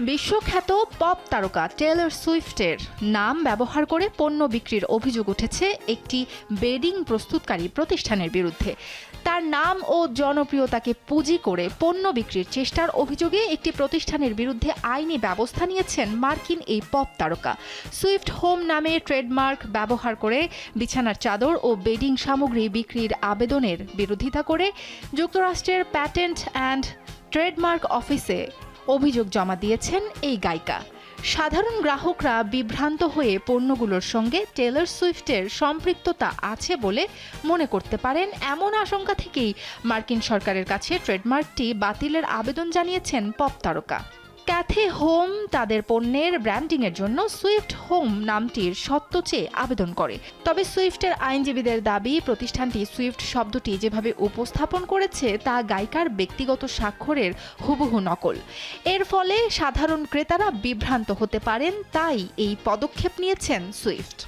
বিশ্বখ্যাত পপ তারকা টেলর সুইফটের নাম ব্যবহার করে পণ্য বিক্রির অভিযোগ উঠেছে একটি বেডিং প্রস্তুতকারী প্রতিষ্ঠানের বিরুদ্ধে। তার নাম ও জনপ্রিয়তাকে পুঁজি করে পণ্য বিক্রির চেষ্টার অভিযোগে একটি প্রতিষ্ঠানের বিরুদ্ধে আইনি ব্যবস্থা নিয়েছেন মার্কিন এই পপ তারকা। সুইফট হোম নামে ট্রেডমার্ক ব্যবহার করে বিছানার চাদর ও বেডিং সামগ্রী বিক্রির আবেদনের বিরোধিতা করে যুক্তরাষ্ট্রের প্যাটেন্ট অ্যান্ড ট্রেডমার্ক অফিসে অভিযোগ জমা দিয়েছেন এই গায়িকা। সাধারণ গ্রাহকরা বিভ্রান্ত হয়ে পণ্যগুলোর সঙ্গে টেলর সুইফটের সম্পৃক্ততা আছে বলে মনে করতে পারেন, এমন আশঙ্কা থেকেই মার্কিন সরকারের কাছে ট্রেডমার্কটি বাতিলের আবেদন জানিয়েছেন পপ তারকা। ক্যাথে হোম তাদের পণ্যের ব্র্যান্ডিংয়ের জন্য সুইফট হোম নামটির সত্ত্ব চেয়ে আবেদন করে। তবে সুইফটের আইনজীবীদের দাবি, প্রতিষ্ঠানটি সুইফট শব্দটি যেভাবে উপস্থাপন করেছে তা গায়িকার ব্যক্তিগত স্বাক্ষরের হুবহু নকল। এর ফলে সাধারণ ক্রেতারা বিভ্রান্ত হতে পারেন, তাই এই পদক্ষেপ নিয়েছেন সুইফট।